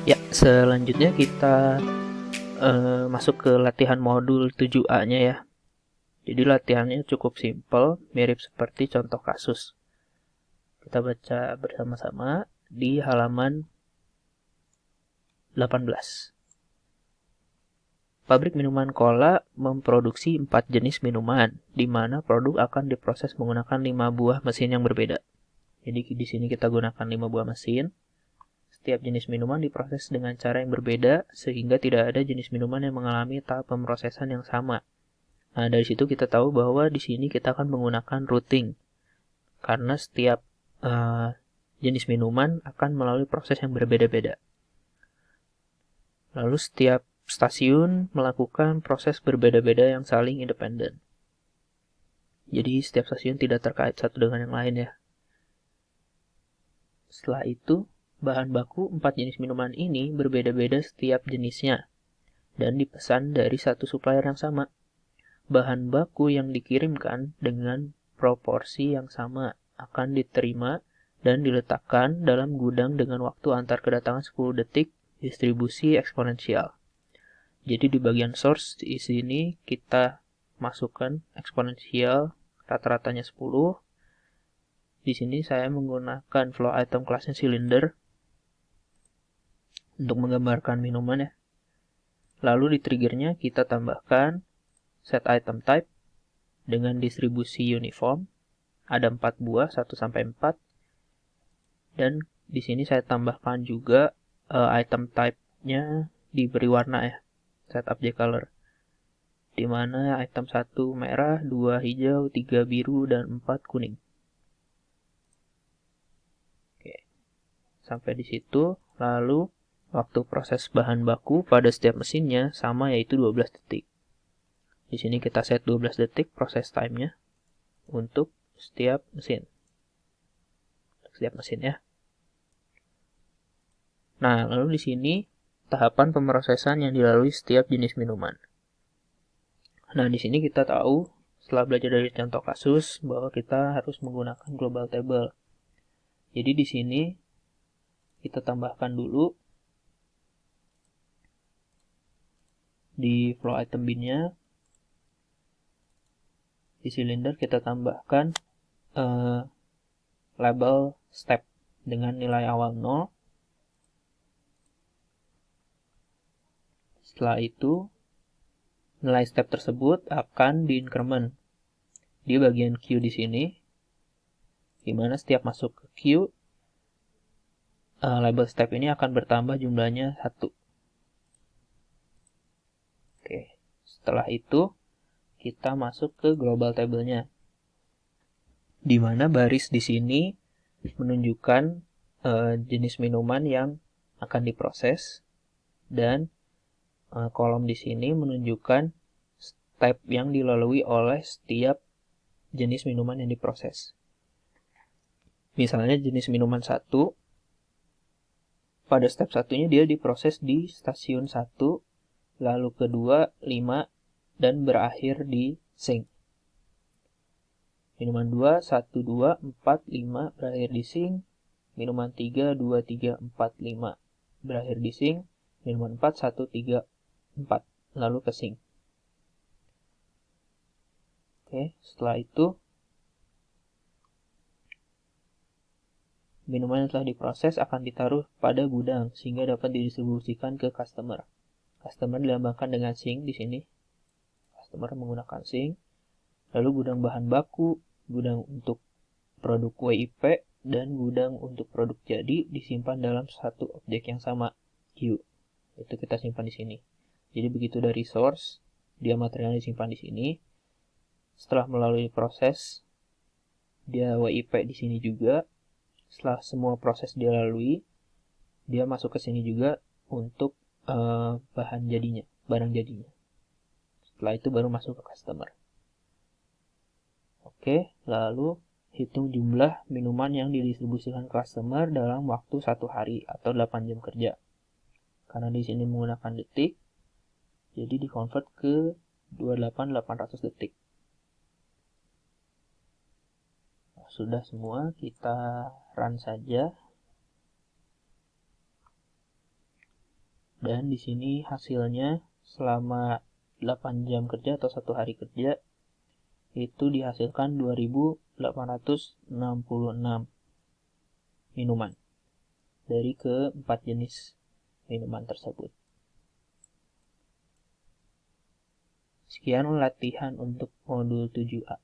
Ya, selanjutnya kita masuk ke latihan modul 7A-nya ya. Jadi latihannya cukup simpel, mirip seperti contoh kasus. Kita baca bersama-sama di halaman 18. Pabrik minuman cola memproduksi 4 jenis minuman, di mana produk akan diproses menggunakan 5 buah mesin yang berbeda. Jadi di sini kita gunakan 5 buah mesin. Setiap jenis minuman diproses dengan cara yang berbeda, sehingga tidak ada jenis minuman yang mengalami tahap pemrosesan yang sama. Nah, dari situ kita tahu bahwa di sini kita akan menggunakan routing, karena setiap jenis minuman akan melalui proses yang berbeda-beda. Lalu setiap stasiun melakukan proses berbeda-beda yang saling independen. Jadi setiap stasiun tidak terkait satu dengan yang lain ya. Setelah itu, bahan baku 4 jenis minuman ini berbeda-beda setiap jenisnya dan dipesan dari satu supplier yang sama. Bahan baku yang dikirimkan dengan proporsi yang sama akan diterima dan diletakkan dalam gudang dengan waktu antar kedatangan 10 detik, distribusi eksponensial. Jadi di bagian source di sini kita masukkan eksponensial rata-ratanya 10. Di sini saya menggunakan flow item kelasnya silinder untuk menggambarkan minuman ya. Lalu di triggernya kita tambahkan set item type dengan distribusi uniform. Ada 4 buah, 1-4. Dan di sini saya tambahkan juga item type-nya diberi warna ya, set object color. Di mana item 1 merah, 2 hijau, 3 biru, dan 4 kuning. Oke. Sampai di situ, lalu waktu proses bahan baku pada setiap mesinnya sama, yaitu 12 detik. Di sini kita set 12 detik proses time-nya untuk setiap mesin. Ya. Nah, lalu di sini tahapan pemrosesan yang dilalui setiap jenis minuman. Nah, di sini kita tahu setelah belajar dari contoh kasus bahwa kita harus menggunakan global table. Jadi di sini kita tambahkan dulu di flow item bin-nya. Di silinder kita tambahkan label step dengan nilai awal 0. Setelah itu, nilai step tersebut akan diincrement di bagian Q di sini, di mana setiap masuk ke Q, label step ini akan bertambah jumlahnya 1. Oke, setelah itu kita masuk ke global table-nya, di mana baris di sini menunjukkan jenis minuman yang akan diproses dan kolom di sini menunjukkan step yang dilalui oleh setiap jenis minuman yang diproses. Misalnya jenis minuman 1, pada step satunya dia diproses di stasiun 1, lalu kedua 5, dan berakhir di sink. Minuman 2, 1, 2, 4, 5 berakhir di sink. Minuman 3, 2, 3, 4, 5 berakhir di sink. Minuman 4, 1, 3, 4 lalu ke sink. Oke, setelah itu minuman yang telah diproses akan ditaruh pada gudang sehingga dapat didistribusikan ke customer. Customer dilambangkan dengan sink di sini. Customer menggunakan sink. Lalu gudang bahan baku, gudang untuk produk WIP, dan gudang untuk produk jadi disimpan dalam satu objek yang sama, Q. Itu kita simpan di sini. Jadi begitu dari source, dia materialnya disimpan di sini. Setelah melalui proses, dia WIP di sini juga. Setelah semua proses dia lalui, dia masuk ke sini juga untuk barang jadinya. Setelah itu baru masuk ke customer. Oke, lalu hitung jumlah minuman yang didistribusikan ke customer dalam waktu 1 hari atau 8 jam kerja. Karena di sini menggunakan detik, jadi dikonvert ke 28.800 detik. Nah, sudah semua, kita run saja. Dan di sini hasilnya selama 8 jam kerja atau 1 hari kerja itu dihasilkan 2866 minuman dari ke-4 jenis minuman tersebut. Sekian latihan untuk modul 7A.